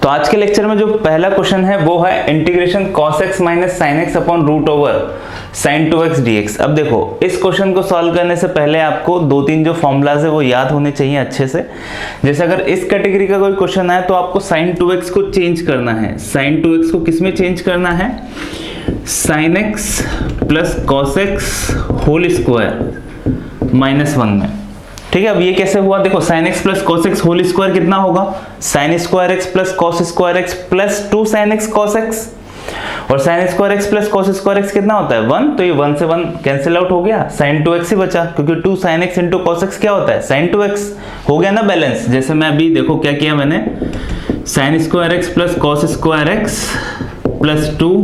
तो आज के लेक्चर में जो पहला क्वेश्चन है वो है integration cos x minus sine x upon root over sine 2x dx। अब देखो इस क्वेश्चन को सॉल्व करने से पहले आपको दो तीन जो फॉर्मूलाज है वो याद होने चाहिए अच्छे से। जैसे अगर इस कैटेगरी का कोई क्वेश्चन आए तो आपको साइन 2x को चेंज करना है। साइन 2x को किस में चेंज करना है? Sine x plus cos x whole square minus 1 में। ठीक है, अब ये कैसे हुआ? देखो sine x plus cos x whole square कितना होगा? Sine square x plus cos square x plus 2 sine x cos x, और sine square x plus cos square x कितना होता है? 1। तो ये 1 से 1 कैंसिल आउट हो गया, साइन 2x ही बचा, क्योंकि 2 sine x into cos x क्या होता है? Sign 2x। हो गया ना बैलेंस। जैसे मैं अभी देखो क्या किया मैंने, sign square x plus cos square x plus 2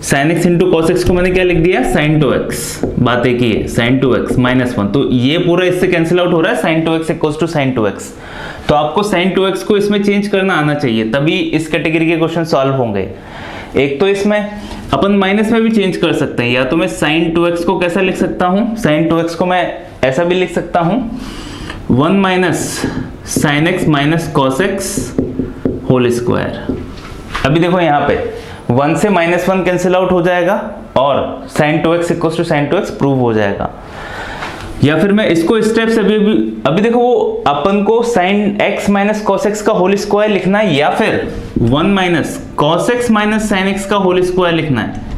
sine x into cos x को मैंने क्या लिख दिया? Sign 2x। बात एक ही है, साइन 2x माइनस 1। तो ये पूरा इससे कैंसिल आउट हो रहा है, sign 2x equals to sine 2x। तो आपको साइन 2x को इसमें चेंज करना आना चाहिए, तभी इस कैटेगरी के क्वेश्चन सॉल्व होंगे। एक तो इसमें अपन माइनस में भी चेंज कर सकते हैं, या तो मैं साइन 2x को कैसा लिख सकता हूं? साइन 2x को मैं ऐसा भी लिख सकता हूं, 1 minus sine x minus cos x whole square. अभी देखो यहाँ पे 1 से माइनस 1 कैंसिल आउट हो जाएगा और sine 2x equals to sine 2x prove हो जाएगा। या फिर मैं इसको स्टेप से अभी देखो वो अपन को sine x minus cos x का होल स्क्वायर लिखना है, या फिर 1 minus cos x minus sine x का होल स्क्वायर लिखना है।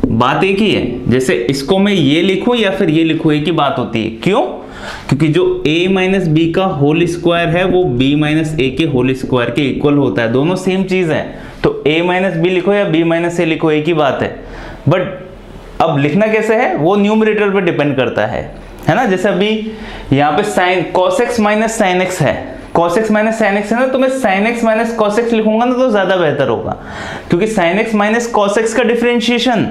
बात एक ही है, जैसे इसको मैं ये लिखूं या फिर ये लिखूं, एक ही बात होती है। क्यों? क्योंकि जो a माइनस बी का होल स्क्वायर है वो b माइनस ए के होल स्क्वायर के इक्वल होता है, दोनों सेम चीज है। तो a माइनस बी लिखो या b माइनस ए लिखो, एक ही बात है। बट अब लिखना कैसे है वो न्यूमरेटर पर डिपेंड करता है ना। जैसे अभी यहाँ पे sine cos x minus sine x है, cos x minus sine x है ना, तो मैं sine x minus cos x लिखूंगा ना तो ज्यादा बेहतर होगा, क्योंकि sine x minus cos x का differentiation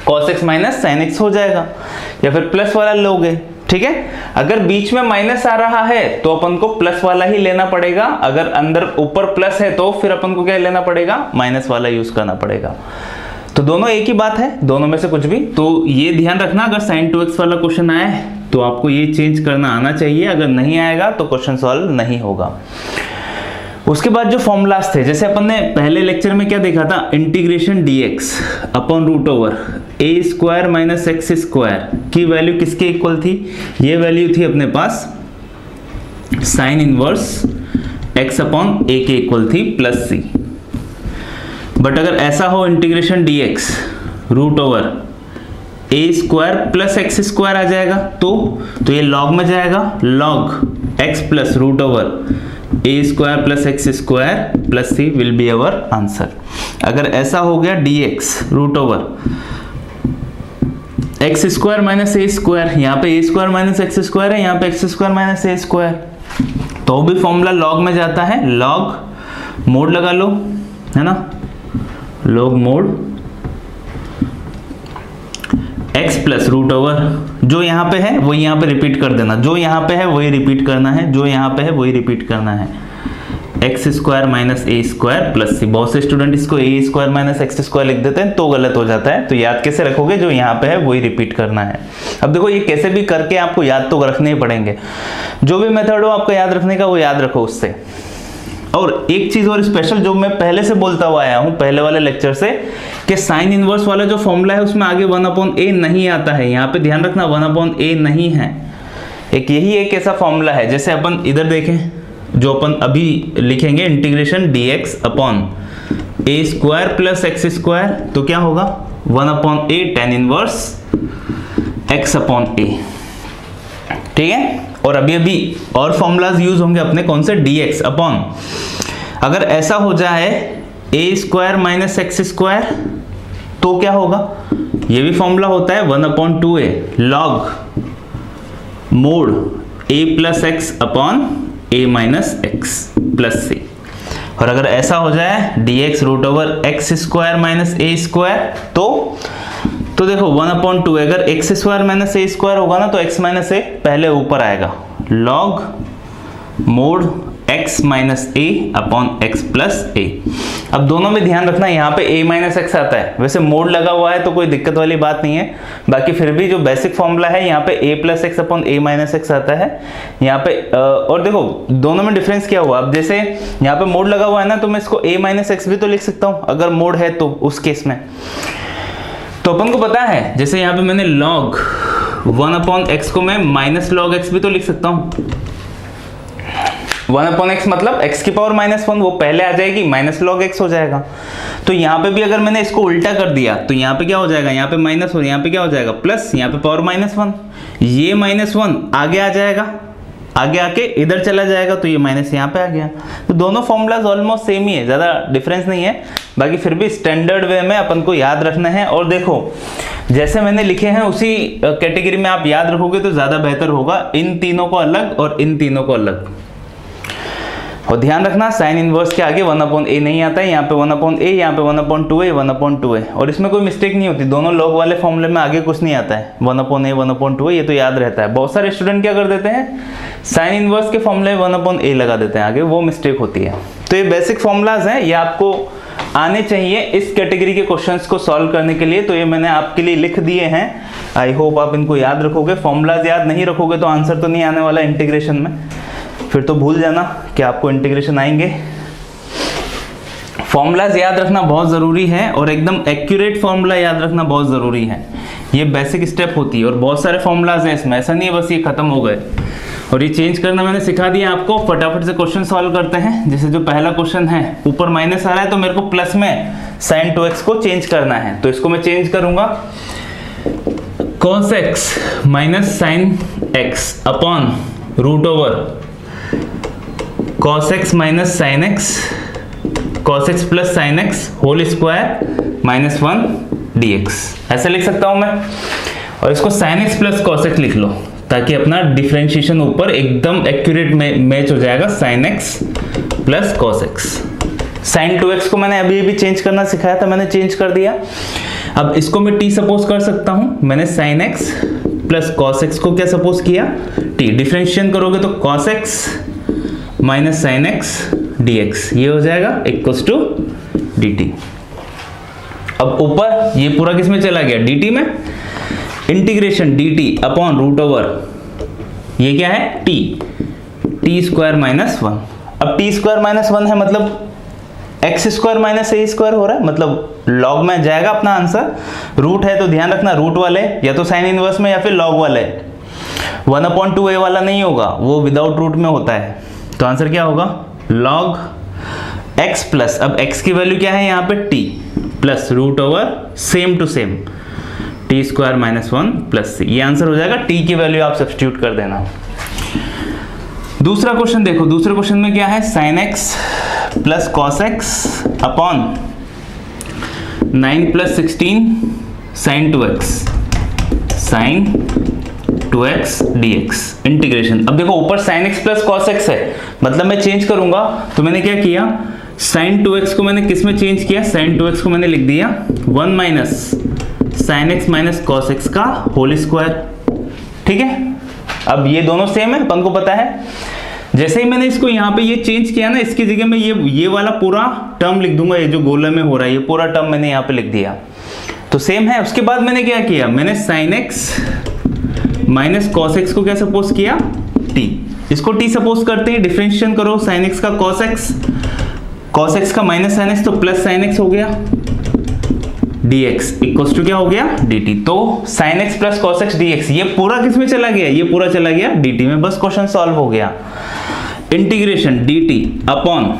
cos x minus sine x हो जाएगा। या फिर प्लस वाला लोगे, ठीक है। अगर बीच में माइनस आ रहा है तो अपन को प्लस वाला ही लेना पड़ेगा, अगर अंदर ऊपर प्लस है तो फिर अपन को क्या लेना पड़ेगा? माइनस वाला यूज करना पड़ेगा। तो दोनों एक ही बात है, दोनों में से कुछ भी। तो ये ध्यान रखना, अगर साइन 2x वाला क्वेश्चन आए तो आपको ये चेंज करना आना चाहिए, अगर नहीं आएगा तो क्वेश्चन सॉल्व नहीं होगा। उसके बाद जो फॉर्मूलाज थे, जैसे अपन ने पहले लेक्चर में क्या देखा था, integration dx upon root over a square minus x square की वैल्यू किसके इक्वल थी? ये वैल्यू थी अपने पास sine inverse x upon a के इक्वल थी प्लस c। बट अगर ऐसा हो integration dx root over a square plus x square आ जाएगा, तो ये लॉग में जाएगा, log x plus root over a square plus x square plus c will be our answer. अगर ऐसा हो गया dx root over x square minus ए स्क्वायर, यहाँ पे A square minus x square है, यहाँ पे एक्स स्क्वायर माइनस ए square, तो भी फॉर्मूला लॉग में जाता है। लॉग मोड लगा लो, है ना, log mod x plus root over जो यहाँ पे है वो यहाँ पे रिपीट कर देना, जो यहाँ पे है वही रिपीट करना है, जो यहाँ पे है वही रिपीट करना है, एक्स स्क्वायर माइनस ए स्क्वायर प्लस सी। बहुत से स्टूडेंट इसको ए स्क्वायर माइनस एक्स स्क्वायर लिख देते हैं तो गलत हो जाता है, तो याद कैसे रखोगे? जो यहाँ पे है वही रिपीट करना है। अब देखो ये कैसे भी करके आपको याद तो रखने ही पड़ेंगे, जो भी मेथड हो आपको याद रखने का वो याद रखो उससे। और एक चीज और स्पेशल जो मैं पहले से बोलता हुआ आया हूं पहले वाले लेक्चर से, कि साइन इनवर्स वाला जो फॉर्मूला है उसमें आगे 1/a नहीं आता है, यहाँ पे ध्यान रखना 1/a नहीं है। एक यही एक ऐसा फॉर्मूला है, जैसे अपन इधर देखें जो अपन अभी लिखेंगे integration dx upon a square plus x square, तो क्या होगा? 1/a tan inverse x upon a। ठीक है, और अभी और फॉर्मूलाज यूज होंगे अपने, कौन से? dx अपॉन, अगर ऐसा हो जाए a square minus x square तो क्या होगा? ये भी फॉर्मूला होता है 1/2a log mod a plus x upon a minus x plus c। और अगर ऐसा हो जाए dx root over x square minus a square, तो देखो 1/2, अगर एक्स स्क्वायर माइनस ए स्क्वायर होगा ना तो x माइनस ए पहले ऊपर आएगा, log mod x minus a upon x plus a. अब दोनों में ध्यान रखना, यहाँ पे a माइनस एक्स आता है, वैसे मोड लगा हुआ है तो कोई दिक्कत वाली बात नहीं है, बाकी फिर भी जो बेसिक फॉर्मूला है यहाँ पे a plus x upon a minus x आता है यहाँ पे। और देखो दोनों में डिफरेंस क्या हुआ, अब जैसे यहाँ पे मोड लगा हुआ है ना, तो मैं इसको a माइनस एक्स भी तो लिख सकता हूँ अगर मोड है तो, उस केस में तो अपन को पता है, जैसे यहाँ पे मैंने log 1 अपॉन एक्स को मैं माइनस लॉग एक्स भी तो लिख सकता हूँ। 1 अपॉन एक्स मतलब x की पावर -1, वो पहले आ जाएगी, माइनस लॉग एक्स हो जाएगा। तो यहाँ पे भी अगर मैंने इसको उल्टा कर दिया तो यहाँ पे क्या हो जाएगा, यहाँ पे माइनस और यहाँ पे क्या हो जाएगा प्लस, यहाँ पे पावर -1, ये -1 आगे आ जाएगा, आगे आके इधर चला जाएगा तो ये माइनस यहाँ पे आ गया। तो दोनों फॉर्मूलाज ऑलमोस्ट सेम ही है, ज़्यादा डिफरेंस नहीं है, बाकी फिर भी स्टैंडर्ड वे में अपन को याद रखना है। और देखो जैसे मैंने लिखे हैं उसी कैटेगरी में आप याद रखोगे तो ज़्यादा बेहतर होगा, इन तीनों को अलग और इन तीनों को अलग। और ध्यान रखना साइन इनवर्स के आगे 1 अपॉन ए नहीं आता है, यहाँ पे 1 अपॉन ए, यहाँ पे 1 अपॉन 2a, 1 अपॉन 2a, और इसमें कोई मिस्टेक नहीं होती, दोनों लॉग वाले फॉर्मूले में आगे कुछ नहीं आता है, 1 अपॉन ए 1 अपॉन 2a, ये तो याद रहता है। बहुत सारे स्टूडेंट क्या कर देते हैं, साइन इनवर्स के फॉर्मूले 1 अपॉन ए लगा देते हैं आगे, वो मिस्टेक होती है। तो ये बेसिक फॉर्मूलाज हैं, ये आपको आने चाहिए इस कैटेगरी के क्वेश्चंस को सॉल्व करने के लिए, तो ये मैंने आपके लिए लिख दिए हैं। आई होप आप इनको याद रखोगे, फॉर्मूलाज याद नहीं रखोगे तो आंसर तो नहीं आने वाला इंटीग्रेशन में, फिर तो भूल जाना कि आपको इंटीग्रेशन आएंगे। फॉर्मूलाज याद रखना बहुत ज़रूरी है और एकदम एक्यूरेट फॉर्मूला याद रखना बहुत ज़रूरी है, ये बेसिक स्टेप होती है। और बहुत सारे फॉर्मूलाज हैं इसमें, ऐसा नहीं है बस ये खत्म हो गए और ये चेंज करना मैंने सिखा दिया आपको। फटाफट से क्वेश्चन सॉल्व करते हैं। जैसे जो पहला क्वेश्चन है, ऊपर माइनस आ रहा है तो मेरे को प्लस में sin 2x को चेंज करना है, तो इसको मैं चेंज करूंगा cos x minus sin x upon root over cos x minus sin x cos x plus sin x whole square minus 1 dx, ऐसा लिख सकता हूं मैं। और इसको sin x plus cos x लिख लो ताकि अपना डिफरेंशिएशन ऊपर एकदम एक्यूरेट मैच हो जाएगा, sin x plus cos x। sin 2x को मैंने अभी भी चेंज करना सिखाया था, मैंने चेंज कर दिया। अब इसको मैं t सपोज कर सकता हूं, मैंने sin x plus cos x को क्या सपोज किया, t। डिफरेंशिएशन करोगे तो cos x minus sin x dx, ये हो जाएगा इक्वल्स टू dt। अब ऊपर ये पूरा किस में चला गया, dt में, integration dt upon root over, ये क्या है t स्क्वायर माइनस 1। अब t स्क्वायर माइनस 1 है मतलब एक्स स्क्वायर माइनस ए स्क्वायर हो रहा है, मतलब लॉग में जाएगा अपना आंसर। रूट है तो ध्यान रखना रूट वाले या तो साइन इनवर्स में या फिर लॉग वाले, 1 अपॉन 2a वाला नहीं होगा, वो विदाउट रूट में होता है। तो आंसर क्या होगा, लॉग x प्लस, अब x की वैल्यू क्या है यहाँ पे t plus root over same to same t square minus 1 plus c, ये आंसर हो जाएगा। t की वैल्यू आप सब्स्टिट्यूट कर देना। दूसरा क्वेश्चन देखो, दूसरे क्वेश्चन में क्या है, sin x plus cos x upon 9 plus 16 sin 2x dx integration. अब देखो ऊपर sin x plus cos x है, मतलब मैं चेंज करूंगा, तो मैंने क्या किया, sin 2x को मैंने किस में चेंज किया, sin 2x को मैंने लिख दिया 1 minus sin x minus cos x का होल स्क्वायर, ठीक है। अब ये दोनों सेम है, अपन को पता है। जैसे ही मैंने इसको यहाँ पे ये चेंज किया ना, इसकी जगह में ये वाला पूरा टर्म लिख दूंगा, ये जो गोले में हो रहा है ये पूरा टर्म मैंने यहाँ पे लिख दिया, तो सेम है। उसके बाद मैंने क्या किया, मैंने sin x minus cos x को क्या सपोज किया, t। इसको t सपोज करते हैं, डिफरेंशिएशन करो, sin x का cos x का माइनस sin x तो प्लस sin x हो गया, dx इक्वल्स टू क्या हो गया, dt। तो sin x plus cos x dx, ये पूरा किस में चला गया, ये पूरा चला गया dt में, बस क्वेश्चन सॉल्व हो गया। इंटीग्रेशन dt अपॉन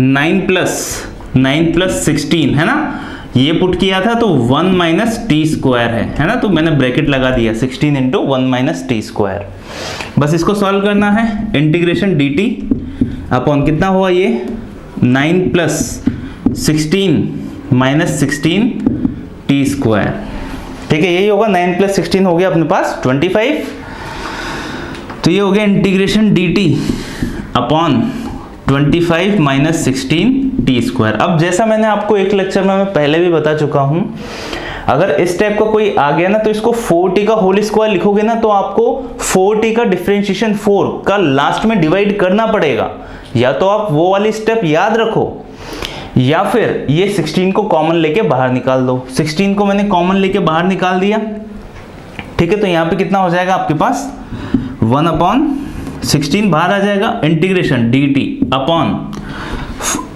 9 प्लस 16 है ना, ये पुट किया था तो 1 माइनस टी स्क्वायर है ना, तो मैंने ब्रैकेट लगा दिया 16 इंटू 1 माइनस टी स्क्वायर। बस इसको सॉल्व करना है। इंटीग्रेशन dt अपॉन कितना हुआ, ये 9 प्लस 16 माइनस 16 टी स्क्वायर, ठीक है, यही होगा। 9 प्लस 16 हो गया अपने पास 25, तो ये हो गया integration dt upon 25 minus 16 T square. अब जैसा मैंने आपको एक लेक्चर में मैं पहले भी बता चुका हूं, अगर इस टाइप का कोई आ गया ना तो इसको 4t का होल स्क्वायर लिखोगे ना तो आपको 4t का डिफरेंशिएशन 4 का लास्ट में डिवाइड करना पड़ेगा। या तो आप वो वाली स्टेप याद रखो या फिर ये 16 को कॉमन लेके बाहर निकाल दो। 16 को मैंने कॉमन लेके बाहर निकाल दिया, ठीक है, तो यहाँ पे कितना हो जाएगा आपके पास 1/16 बाहर आ जाएगा, इंटीग्रेशन dt अपॉन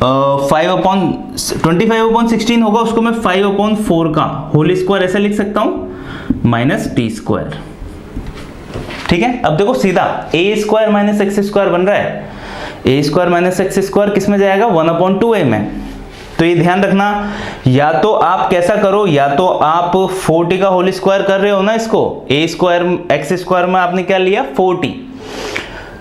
25/16 होगा, उसको मैं 5/4 का होल स्क्वायर ऐसे लिख सकता हूं -t²। ठीक है, अब देखो सीधा a² - x² बन रहा है, a² - x² किस में जाएगा 1/2a में। तो ये ध्यान रखना, या तो आप कैसा करो, या तो आप 4t का होल स्क्वायर कर रहे हो ना, इसको a² x² में आपने क्या लिया 4t,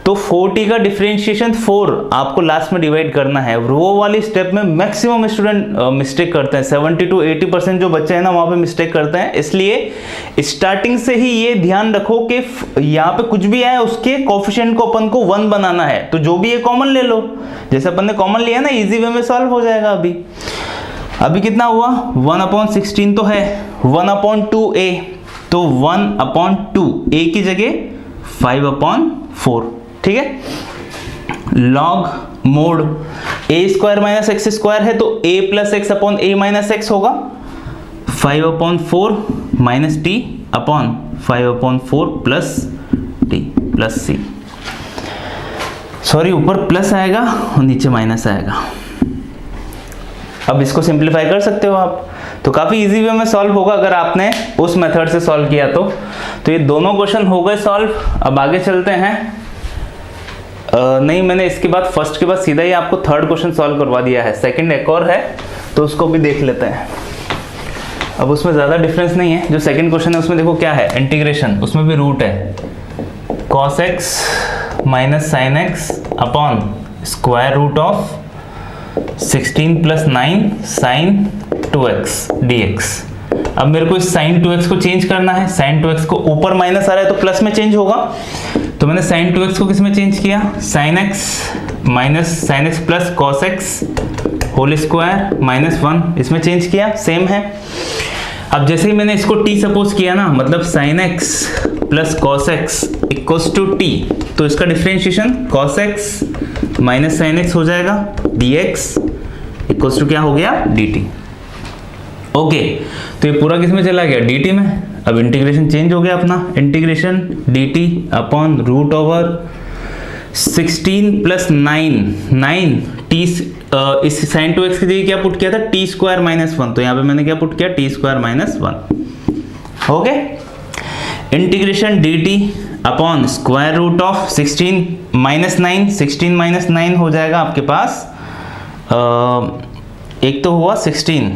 तो 4t का डिफरेंशिएशन 4 आपको लास्ट में डिवाइड करना है। वो वाली स्टेप में मैक्सिमम स्टूडेंट मिस्टेक करते हैं, 70 to 80% जो बच्चे हैं ना वहां पे मिस्टेक करते हैं। इसलिए स्टार्टिंग से ही ये ध्यान रखो कि यहाँ पे कुछ भी आए उसके कोफिशिएंट को अपन को 1 बनाना है, तो जो भी है कॉमन ले लो, जैसे अपन ने कॉमन लिया ना इजी वे में सॉल्व हो जाएगा। अभी कितना हुआ 1/16 तो है, 1/2a, तो 1/2 a की जगह 5/4, ठीक है। लॉग मोड a² - x² है तो a + x upon a - x होगा, 5/4 - t upon 5/4 plus t plus c, sorry ऊपर प्लस आएगा और नीचे माइनस आएगा। अब इसको सिंप्लीफाई कर सकते हो आप, तो काफी इजी वे में सॉल्व होगा अगर आपने उस मेथड से सॉल्व किया तो ये दोनों क्वेश्चन हो गए सॉल्व। अब आगे चलते हैं। नहीं, मैंने इसके बाद फर्स्ट के बाद सीधा ही आपको थर्ड क्वेश्चन सॉल्व करवा दिया है, सेकंड एक और है तो उसको भी देख लेते हैं। अब उसमें ज़्यादा डिफरेंस नहीं है, जो सेकंड क्वेश्चन है उसमें देखो क्या है, इंटीग्रेशन, उसमें भी रूट है cos x - sin x upon square root of 16 + 9 sin 2x dx। अब मेरे को इस sin 2x को चेंज करना है, sin 2x को ऊपर माइनस आ रहा है तो प्लस में चेंज होगा, तो मैंने sin 2x को किस में चेंज किया, sin x plus cos x whole square -1 इसमें चेंज किया, सेम है। अब जैसे ही मैंने इसको t सपोज किया ना, मतलब sin x plus cos x equals to t, तो इसका differentiation cos x minus sin x हो जाएगा, dx इक्वल्स टू क्या हो गया dt। ओके, तो ये पूरा किस में चला गया dt में। अब इंटीग्रेशन चेंज हो गया अपना, integration dt upon root over 16 + 9 t, इस sin 2x की जगह क्या पुट किया था t² - 1, तो यहाँ पे मैंने क्या पुट किया t² - 1। Okay, integration dt upon square root of 16 - 9, 16 - 9 हो जाएगा आपके पास, एक तो हुआ 16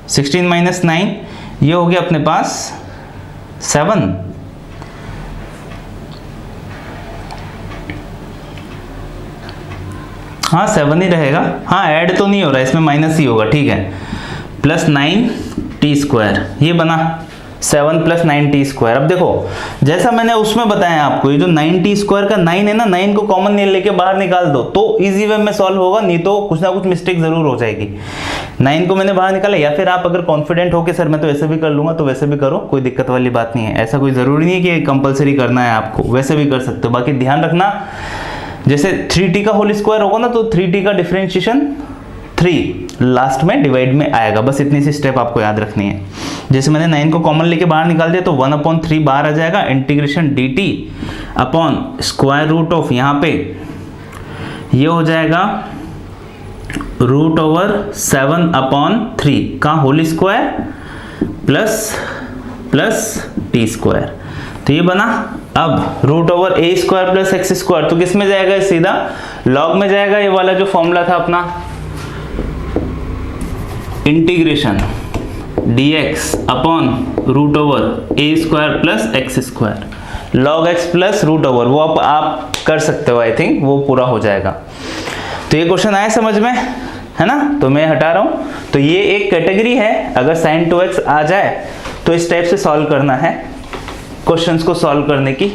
- 9, ये हो गया अपने पास 7, हाँ 7 ही रहेगा, हाँ ऐड तो नहीं हो रहा है इसमें, माइनस ही होगा, ठीक है, प्लस 9t², ये बना 7 + 9t²। अब देखो जैसा मैंने उसमें बताया आपको, ये जो 9t² का 9 है ना, 9 को कॉमन लेके बाहर निकाल दो तो इजी वे में सॉल्व होगा, नहीं तो कुछ ना कुछ मिस्टेक जरूर हो जाएगी। 9 को मैंने बाहर निकाला, या फिर आप अगर कॉन्फिडेंट हो कि सर मैं तो ऐसे भी कर लूंगा, तो वैसे भी करो, कोई दिक्कत वाली बात नहीं है। ऐसा कोई जरूरी नहीं है कि कंपलसरी करना है आपको, वैसे भी कर सकते हो। बाकी ध्यान रखना, जैसे 3t का होल स्क्वायर होगा ना, तो 3t का डिफरेंशिएशन 3 लास्ट में डिवाइड में आएगा, बस इतनी सी स्टेप आपको याद रखनी है। जैसे मैंने 9 को कॉमन लेके बाहर निकाल दिया तो 1/3 बाहर आ जाएगा, integration dt upon square root of, यहाँ पे ये हो जाएगा रूट ओवर 7/3 का होल स्क्वायर प्लस t², तो ये बना। अब रूट ओवर a² + x², तो किस में जाएगा, सीधा लॉग में जाएगा, ये वाला जो फॉर्मूला था अपना, integration dx upon root over a² + x², log x plus root over, वो आप कर सकते हो, आई थिंक वो पूरा हो जाएगा। तो ये क्वेश्चन आया समझ में, है ना, तो मैं हटा रहा हूं। तो ये एक कैटेगरी है, अगर sin 2x आ जाए तो इस टाइप से सॉल्व करना है क्वेश्चंस को सॉल्व करने की।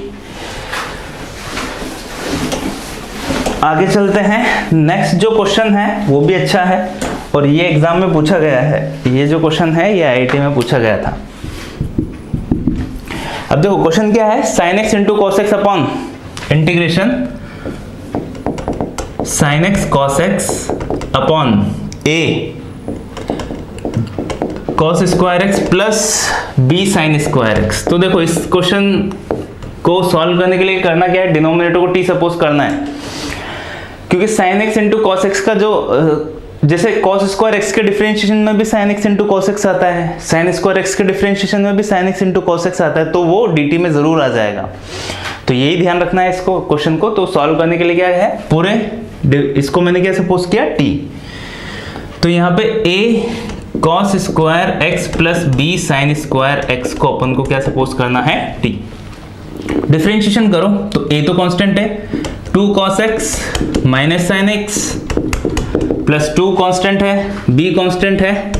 आगे चलते हैं, नेक्स्ट जो क्वेश्चन है वो भी अच्छा है और ये एग्जाम में पूछा गया है। ये जो क्वेश्चन है ये IIT में पूछा गया था। अब देखो क्वेश्चन क्या है, sin x × cos x upon integration sin x cos x upon A cos square x plus B sine square x. तो देखो इस क्वेश्चन को सॉल्व करने के लिए करना क्या है, डिनोमिनेटर को टी सपोज करना है, क्योंकि sine x into cos x का जो जैसे cos स्क्वायर एक्स के डिफरेंशिएशन में भी sin x into cos x आता है, sin स्क्वायर एक्स के डिफरेंशिएशन में भी sin x into cos x आता है, तो वो dt में जरूर आ जाएगा। तो यही ध्यान रखना है इसको क्वेश्चन को। तो सॉल्व करने के लिए क्या है, पूरे इसको मैंने क्या सपोज किया t, तो यहाँ पे a cos square x plus b sin square x को अपन को क्या सपोज करना है, t। डिफरेंशिएशन करो तो a तो कांस्टेंट है, 2 cos x minus sine x plus 2 constant है, b कांस्टेंट है,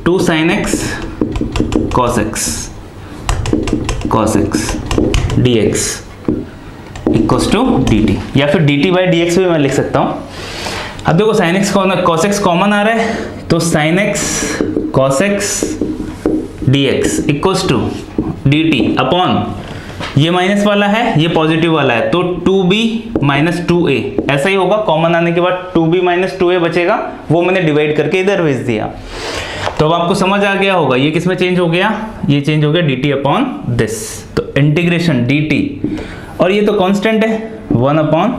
2 sin x cos x dx equals to dt, या फिर dt बाई dx भी मैं लिख सकता हूं। अब देखो sin x cos x common आ रहा है, तो sin x cos x dx equals to dt upon ये माइनस वाला है, ये पॉजिटिव वाला है, तो 2b माइनस 2a ऐसा ही होगा। कॉमन आने के बाद 2b माइनस 2a बचेगा, वो मैंने डिवाइड करके इधर भेज दिया। तो अब आपको समझ आ गया होगा ये किस में चेंज हो गया, ये चेंज हो गया dt अपॉन दिस। तो इंटीग्रेशन dt, और ये तो कांस्टेंट है 1 अपॉन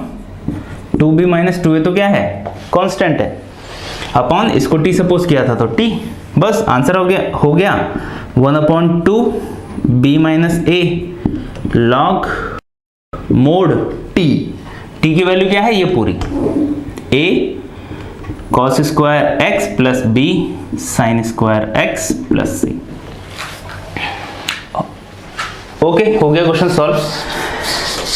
2b माइनस 2a, तो क्या है, कांस्टेंट है, अपॉन इसको t सपोज किया था तो t, बस आंसर हो गया 1 upon 2b minus a log mode t। t की वैल्यू क्या है, ये पूरी a cos square x plus b sine square x plus c। Okay, हो गया क्वेश्चन सॉल्व।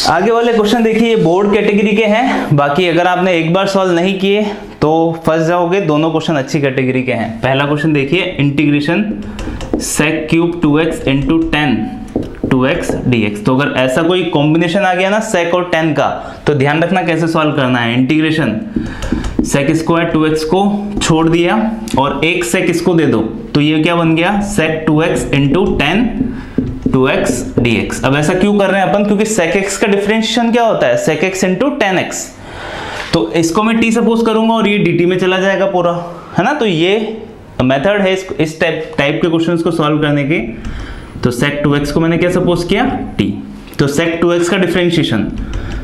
आगे वाले क्वेश्चन देखिए, ये बोर्ड कैटेगरी के हैं, बाकी अगर आपने एक बार सॉल्व नहीं किए तो फंस जाओगे। दोनों क्वेश्चन अच्छी कैटेगरी के हैं। पहला क्वेश्चन देखिए, integration sec cube 2x into 10 2x dx। तो अगर ऐसा कोई कॉम्बिनेशन आ गया ना sec और tan का, तो ध्यान रखना कैसे सॉल्व करना है। इंटीग्रेशन sec स्क्वायर 2x को छोड़ दिया और एक sec इसको दे दो, तो ये क्या बन गया, sec 2x into 10 2x dx। अब ऐसा क्यों कर रहे हैं अपन, क्योंकि sec x का डिफरेंशिएशन क्या होता है, sec x इंटू 10x। तो इसको मैं t सपोज करूंगा और ये dt में चला जाएगा पूरा, है ना। तो ये मेथड है इस टाइप के क्वेश्चंस को सॉल्व करने की। तो sec 2x को मैंने क्या सपोज किया, t। तो sec 2x का differentiation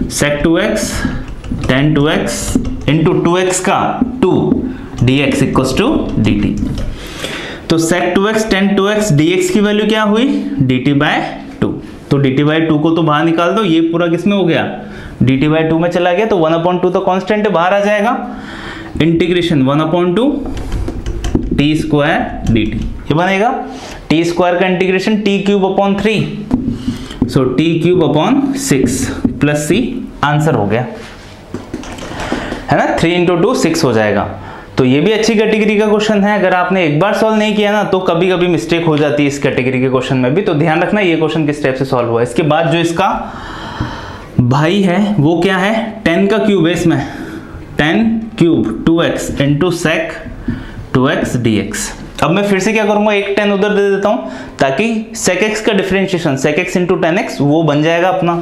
sec 2x tan 2x into 2x का 2 dx इक्वल्स टू dt। तो sec 2x tan 2x dx की वैल्यू क्या हुई, dt बाय 2। तो dt बाय 2 को तो बाहर निकाल दो, ये पूरा किसमें हो गया, dt बाय 2 में चला गया, तो 1/2 तो कांस्टेंट है, बाहर आ जाएगा। इंटीग्रेशन 1/2 t स्क्वायर dt, ये बनेगा t स्क्वायर का इंटीग्रेशन t क्यूब अपॉन 3, सो t cube upon 6 plus c। Answer हो गया, है ना, 3 इंटू 2 6 हो जाएगा। तो ये भी अच्छी कैटेगरी का क्वेश्चन है। अगर आपने एक बार सॉल्व नहीं किया ना, तो कभी कभी मिस्टेक हो जाती है इस कैटेगरी के क्वेश्चन में भी। तो ध्यान रखना ये क्वेश्चन किस टाइप से सॉल्व हुआ है। इसके बाद जो इसका भाई है वो क्या है, 10 का क्यूब है इसमें, 10 cube 2x into sec 2x dx। अब मैं फिर से क्या करूंगा, एक 10 उधर दे देता हूं, ताकि sec x का differentiation sec x into 10x वो बन जाएगा अपना।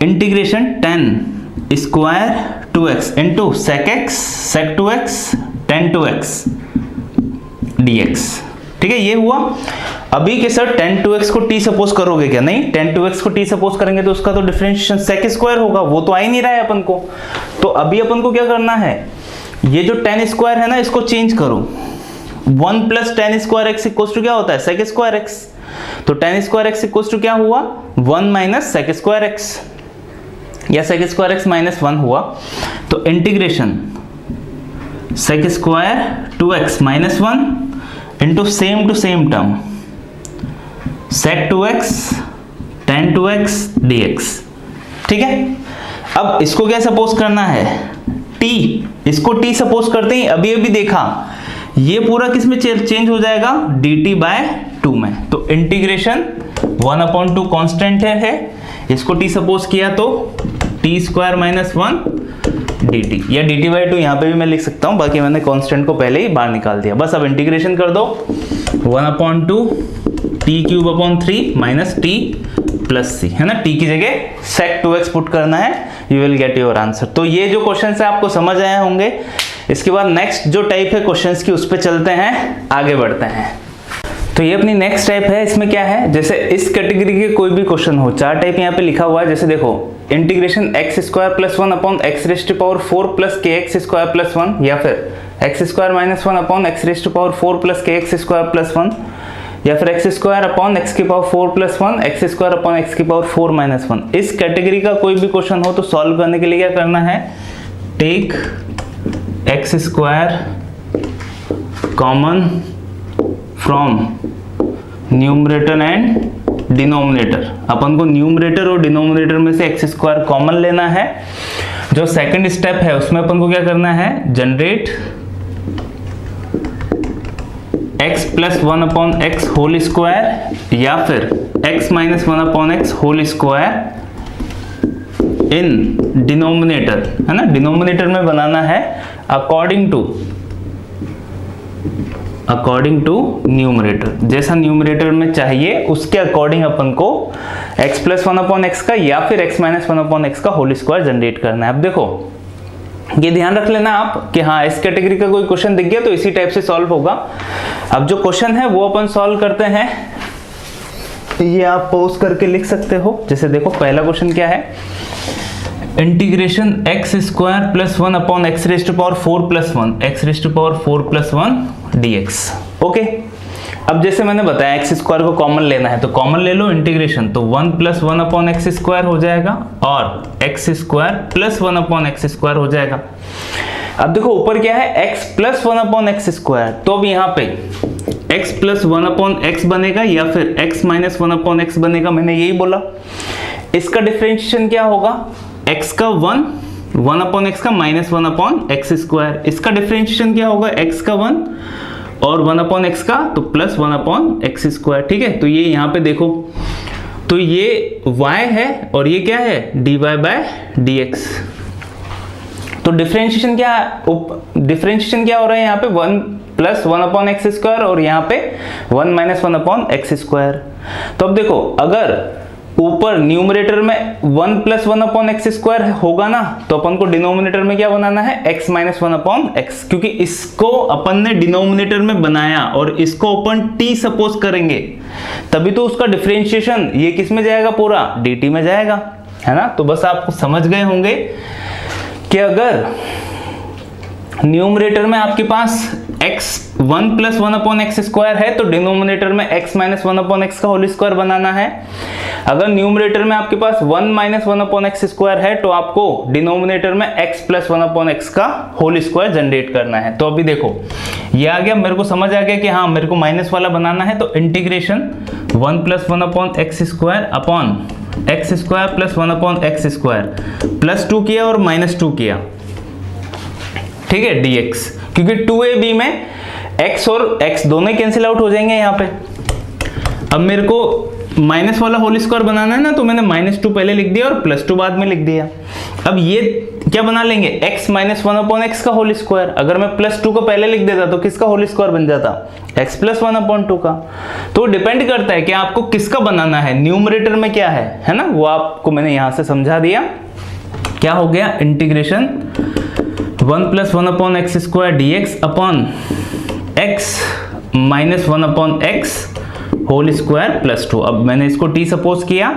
Integration 10 square 2x into sec x sec 2x tan 2x dx। ठीक है, ये हुआ। अभी के सर tan 2x को t सपोज करोगे क्या, नहीं, tan 2x को t सपोज करेंगे तो उसका तो डिफरेंशिएशन sec स्क्वायर होगा, वो तो आ ही नहीं रहा है अपन को। तो अभी अपन को क्या करना है, ये जो tan स्क्वायर है ना, इसको चेंज करो। 1 plus tan square x equals to क्या होता है, sec स्क्वायर एक्स। तो tan square x equals to क्या हुआ, 1 माइनस sec स्क्वायर एक्स, या sec स्क्वायर एक्स माइनस 1 हुआ। तो integration sec square 2x minus 1 into same to same term sec 2x tan 2x dx। ठीक है, अब इसको क्या सपोज करना है, t। इसको t सपोज करते ही अभी अभी देखा, ये पूरा किस में चेंज हो जाएगा, dt बाय 2 में। तो इंटीग्रेशन 1/2 कांस्टेंट है, इसको t सपोज किया तो t स्क्वायर माइनस 1 dt, या dt बाय 2 यहाँ पे भी मैं लिख सकता हूँ, बाकी मैंने कांस्टेंट को पहले ही बाहर निकाल दिया। बस अब इंटीग्रेशन कर दो, 1/2 t cube upon 3 minus t plus c, है ना। t की जगह sec 2x पुट करना है, you will get your answer. तो ये जो क्वेश्चन है आपको समझ आए होंगे। इसके बाद नेक्स्ट जो टाइप है क्वेश्चंस की उस पर चलते हैं, आगे बढ़ते हैं। तो ये अपनी नेक्स्ट टाइप है। इसमें क्या है, जैसे इस कैटेगरी के कोई भी क्वेश्चन हो, 4 टाइप यहाँ पे लिखा हुआ है। जैसे देखो, integration x square plus 1 upon x raised power 4 plus के एक्स स्क्वायर प्लस 1, या फिर x square minus 1 upon x raised power 4 plus के एक्स स्क्वायर प्लस 1, या फिर एक्स स्क्वायर अपॉन एक्स की power 4 plus 1, x square upon x की power 4 minus 1। इस category का कोई भी क्वेश्चन हो तो सॉल्व करने के लिए क्या करना है, take x square common from numerator and denominator. अपन को न्यूमरेटर और डिनोमिनेटर में से एक्स स्क्वायर कॉमन लेना है। जो सेकंड स्टेप है उसमें अपन को क्या करना है, generate x plus 1 upon x whole square या फिर x minus 1 upon x whole square in denominator, है ना, डिनोमिनेटर में बनाना है अकॉर्डिंग टू न्यूमरेटर। जैसा न्यूमरेटर में चाहिए उसके अकॉर्डिंग अपन को x प्लस 1 अपॉन एक्स का या फिर x माइनस 1 अपॉन एक्स का होल स्क्वायर जनरेट करना है। अब देखो, ये ध्यान रख लेना आप कि हाँ, इस कैटेगरी का कोई क्वेश्चन दिख गया तो इसी टाइप से सॉल्व होगा। अब जो क्वेश्चन है वो अपन सॉल्व करते हैं, ये आप पॉज करके लिख सकते हो। जैसे देखो, पहला क्वेश्चन क्या है, integration x square plus 1 upon x raised power 4 plus 1, x raised power 4 plus 1 dx। Okay, अब जैसे मैंने बताया एक्स स्क्वायर को कॉमन लेना है तो कॉमन ले लो इंटीग्रेशन, तो 1 प्लस 1 अपॉन एक्स स्क्वायर हो जाएगा और x square plus 1 upon x square हो जाएगा। अब देखो ऊपर क्या है, x plus 1 upon x square, तो अब यहाँ पे x प्लस 1 अपॉन एक्स बनेगा या फिर x माइनस 1 अपॉन एक्स बनेगा, मैंने यही बोला। इसका डिफरेंशिएशन क्या होगा, x का 1 अपॉन एक्स का माइनस 1 अपॉन एक्स स्क्वायर। इसका डिफरेंशिएशन क्या होगा, x का 1 और 1 अपॉन एक्स का तो प्लस 1 अपॉन एक्स स्क्वायर। ठीक है, तो ये यहाँ पे देखो, तो ये y है और ये क्या है, dy बाय dx। तो डिफरेंशिएशन क्या हो रहा है यहाँ पे, 1 प्लस 1 अपॉन एक्स स्क्वायर और यहाँ पे 1 माइनस 1 अपॉन एक्स स्क्वायर। तो अब देखो, अगर ऊपर न्यूमरेटर में 1 प्लस 1 अपॉन एक्स स्क्वायर होगा ना, तो अपन को डिनोमिनेटर में क्या बनाना है, x माइनस 1 अपॉन एक्स, क्योंकि इसको अपन ने डिनोमिनेटर में बनाया और इसको अपन t सपोज करेंगे तभी तो उसका डिफरेंशिएशन ये किस में जाएगा, पूरा dt में जाएगा, है ना। तो बस आप समझ गए होंगे कि अगर न्यूमरेटर में आपके पास x 1 plus 1 upon x square है तो डिनोमिनेटर में x माइनस 1 अपॉन एक्स का होल स्क्वायर बनाना है। अगर न्यूमरेटर में आपके पास 1 माइनस 1 अपॉन एक्स स्क्वायर है तो आपको डिनोमिनेटर में x प्लस 1 अपॉन एक्स का होल स्क्वायर जनरेट करना है। तो अभी देखो, ये आ गया, मेरे को समझ आ गया कि हाँ, मेरे को माइनस वाला बनाना है, तो integration 1 plus 1 upon x square upon x square plus 1 upon x square plus 2 किया और माइनस 2 किया, ठीक है, dx, क्योंकि 2ab में x और x दोनों ही कैंसिल आउट हो जाएंगे यहाँ पे। अब मेरे को माइनस वाला होल स्क्वायर बनाना है ना, तो मैंने -2 पहले लिख दिया और +2 बाद में लिख दिया। अब ये क्या बना लेंगे, x माइनस 1 अपॉन एक्स का होल स्क्वायर। अगर मैं +2 को पहले लिख देता तो किसका होल स्क्वायर बन जाता, x प्लस 1 अपॉन 2 का। तो डिपेंड करता है कि आपको किसका बनाना है, न्यूमरेटर में क्या है ना, वो आपको मैंने यहां से समझा दिया। क्या हो गया, integration 1 plus 1 upon x square dx upon x minus 1 upon x whole square plus 2। अब मैंने इसको t सपोज किया,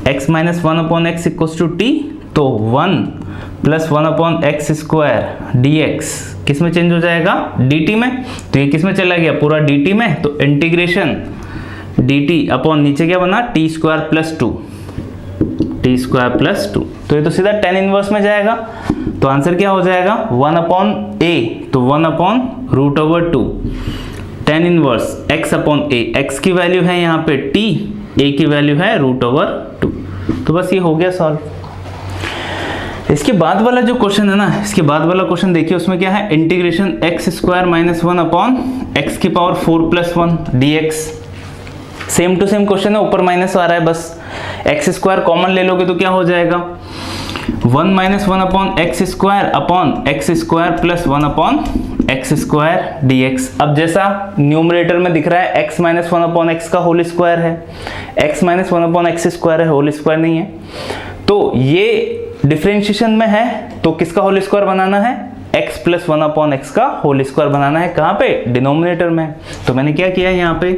x minus 1 upon x equals to t, तो 1 plus 1 upon x square dx किस में चेंज हो जाएगा, dt में। तो ये किस में चला गया, पूरा dt में, तो इंटीग्रेशन dt अपॉन नीचे क्या बना, t square plus 2, t square plus 2। तो ये तो सीधा tan इनवर्स में जाएगा। तो आंसर क्या हो जाएगा, 1 अपॉन a, तो 1 upon root over 2 tan inverse x upon a। x की वैल्यू है यहाँ पे t, a की वैल्यू है रूट ओवर 2। तो बस ये हो गया सॉल्व। इसके बाद वाला जो क्वेश्चन है ना, इसके बाद वाला क्वेश्चन देखिए, उसमें क्या है, integration x square minus 1 upon x की power 4 plus 1 dx। Same to same question है, ऊपर माइनस आ रहा है, बस एक्स स्क्वायर कॉमन ले लोगे तो क्या हो जाएगा, 1 minus 1 upon x square upon x square plus 1 upon x square dx। अब जैसा न्यूमरेटर में दिख रहा है x माइनस 1 अपॉन एक्स का होल स्क्वायर है, x minus 1 upon x square है, होल स्क्वायर नहीं है। तो ये डिफरेंशिएशन में है तो किसका होल स्क्वायर बनाना है, x प्लस 1/x का होल स्क्वायर बनाना है। कहाँ पे? डिनोमिनेटर में। तो मैंने क्या किया यहाँ पे,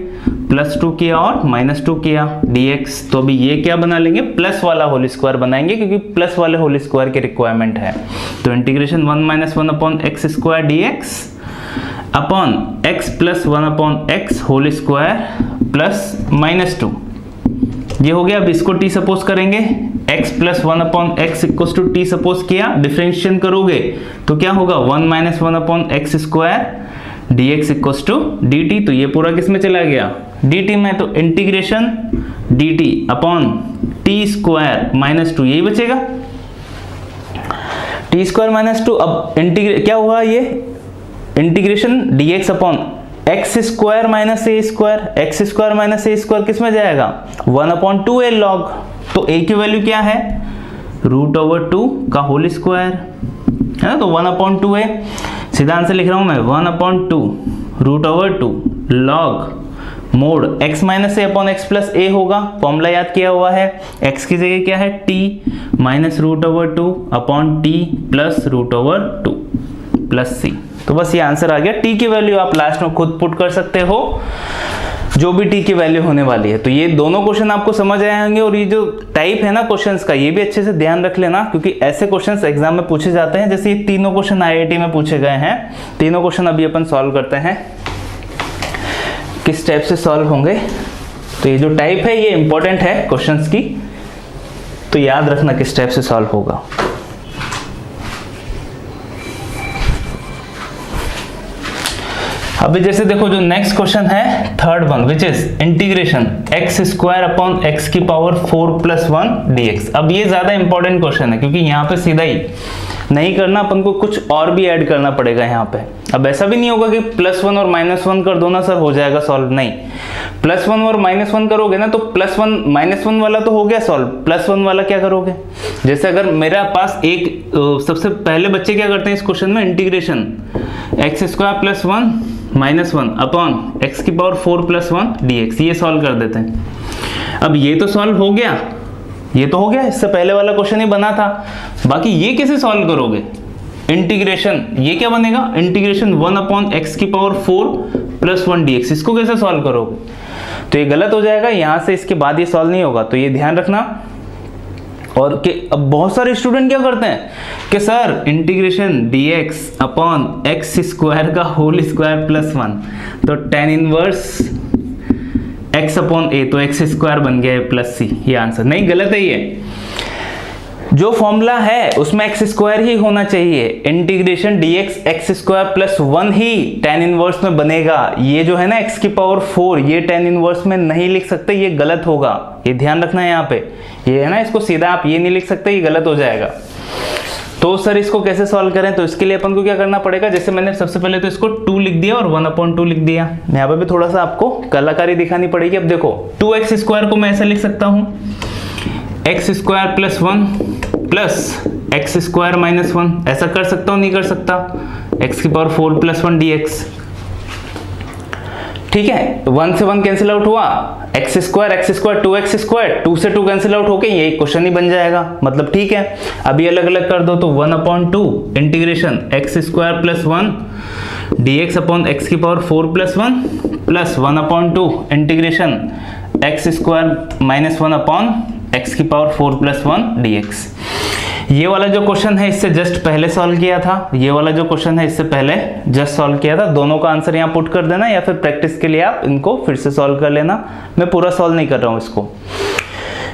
+2 किया और -2 किया dx। तो अभी ये क्या बना लेंगे, प्लस वाला होल स्क्वायर बनाएंगे, क्योंकि प्लस वाले होल स्क्वायर की रिक्वायरमेंट है। तो integration 1 - 1/x² dx upon x plus 1/x whole square plus -2, ये हो गया। अब इसको t सपोज करेंगे, x plus 1/x equals to t suppose किया, डिफरेंशिएशन करोगे तो क्या होगा, 1 - 1/x² dx equals to dt। तो ये पूरा किस में चला गया, dt में। तो इंटीग्रेशन dt अपॉन t² -2, यही बचेगा, t² -2। अब इंटीग्रेट क्या हुआ, ये integration dx upon x² - a², x² - a² किस में जाएगा, 1/2a log। तो a की वैल्यू क्या है, √2 का होल स्क्वायर है ना, तो 1/2a। सीधा आंसर लिख रहा हूं मैं, 1/2 √2 log mode x - a/x plus a होगा। फॉर्मूला याद किया हुआ है, x की जगह क्या है, t minus √2 upon t plus √2 plus c। तो बस ये आंसर आ गया। t की वैल्यू आप लास्ट में खुद पुट कर सकते हो, जो भी t की वैल्यू होने वाली है। तो ये दोनों क्वेश्चन आपको समझ आए होंगे। और ये जो टाइप है ना क्वेश्चंस का, ये भी अच्छे से ध्यान रख लेना, क्योंकि ऐसे क्वेश्चंस एग्जाम में पूछे जाते हैं। जैसे ये तीनों क्वेश्चन IIT में पूछे गए हैं, तीनों क्वेश्चन अभी अपन सॉल्व करते हैं, किस टाइप से सॉल्व होंगे। तो ये जो टाइप है ये इंपॉर्टेंट है क्वेश्चंस की, तो याद रखना किस टाइप से सॉल्व होगा। अभी जैसे देखो, जो नेक्स्ट क्वेश्चन है third one, which is integration x² upon x की पावर 4 + 1 dx। अब ये ज्यादा इंपॉर्टेंट क्वेश्चन है, क्योंकि यहाँ पे सीधा ही नहीं करना, अपन को कुछ और भी ऐड करना पड़ेगा यहाँ पे। अब ऐसा भी नहीं होगा कि +1 और -1 कर दो ना सर हो जाएगा सॉल्व, नहीं। +1 और -1 करोगे ना, तो +1 वाला तो हो गया सॉल्व, +1 वाला क्या करोगे। जैसे अगर मेरा पास एक सबसे पहले बच्चे क्या करते हैं इस क्वेश्चन में, इंटीग्रेशन x² + 1 -1 अपॉन x की पावर 4 + 1 dx, ये सॉल्व कर देते हैं। अब ये तो सॉल्व हो गया, ये तो हो गया, इससे पहले वाला क्वेश्चन ही बना था। बाकी ये कैसे सॉल्व करोगे, इंटीग्रेशन, ये क्या बनेगा, इंटीग्रेशन 1/x की पावर 4 + 1 dx, इसको कैसे सॉल्व करोगे। तो ये गलत हो जाएगा, यहां से इसके बाद ये सॉल्व नहीं होगा, तो ये ध्यान रखना। और कि अब बहुत सारे स्टूडेंट क्या करते हैं कि sir integration dx upon x² का होल स्क्वायर प्लस 1, तो tan inverse x upon a, तो x² बन गया है प्लस c। ये आंसर नहीं, गलत है ये। जो फॉर्मूला है उसमें x² ही होना चाहिए। इंटीग्रेशन dx x² + 1 ही tan इनवर्स में बनेगा। ये जो है ना x की पावर 4, ये tan इनवर्स में नहीं लिख सकते, ये गलत होगा, ये ध्यान रखना है यहाँ पे। ये है ना, इसको सीधा आप ये नहीं लिख सकते, ये गलत हो जाएगा। तो सर इसको कैसे सॉल्व करें, तो इसके लिए अपन को क्या करना पड़ेगा, जैसे मैंने सबसे पहले तो इसको 2 लिख दिया और 1/2 लिख दिया। यहाँ पे भी थोड़ा सा आपको कलाकारी दिखानी पड़ेगी। अब देखो 2x² को मैं ऐसा लिख सकता हूँ, x² + 1 प्लस x² - 1, ऐसा कर सकता हूँ, नहीं कर सकता, x की पावर 4 + 1 dx। ठीक है, 1 से 1 कैंसिल आउट हुआ, x² 2x², 2 से 2 कैंसिल आउट होके ये क्वेश्चन ही बन जाएगा, मतलब ठीक है। अभी अलग अलग कर दो, तो 1/2 integration x² + 1 dx upon x की power 4 + 1 plus 1/2 integration x² - 1 upon x की पावर 4 + 1 dx। ये वाला जो क्वेश्चन है इससे जस्ट पहले सॉल्व किया था, ये वाला जो क्वेश्चन है इससे पहले जस्ट सॉल्व किया था। दोनों का आंसर यहाँ पुट कर देना, या फिर प्रैक्टिस के लिए आप इनको फिर से सॉल्व कर लेना। मैं पूरा सॉल्व नहीं कर रहा हूँ इसको।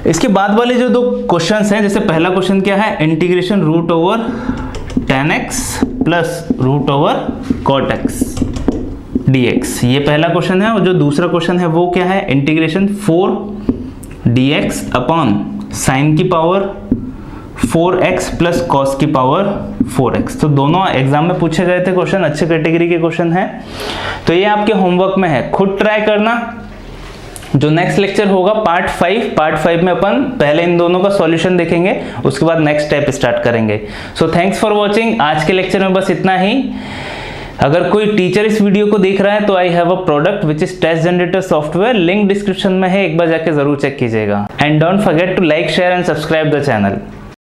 इसके बाद वाले जो दो क्वेश्चंस हैं, जैसे पहला क्वेश्चन क्या है, integration √tan x plus √cot x dx, ये पहला क्वेश्चन है। और जो दूसरा क्वेश्चन है वो क्या है, इंटीग्रेशन 4 dx अपॉन साइन की पावर 4x प्लस कॉस की पावर 4x। तो दोनों एग्जाम में पूछे गए थे क्वेश्चन, अच्छे कैटेगरी के क्वेश्चन हैं। तो ये आपके होमवर्क में है, खुद ट्राई करना। जो नेक्स्ट लेक्चर होगा पार्ट 5 में अपन पहले इन दोनों का सॉल्यूशन देखेंगे, उसके बाद नेक्स्ट स्टेप स्टार्ट करेंगे। So thanks for watching. आज के लेक्चर में बस इतना ही। अगर कोई टीचर इस वीडियो को देख रहा है तो I have a product which is test generator software, link description में है, एक बार जाके जरूर चेक कीजिएगा। And don't forget to like, share and subscribe the channel.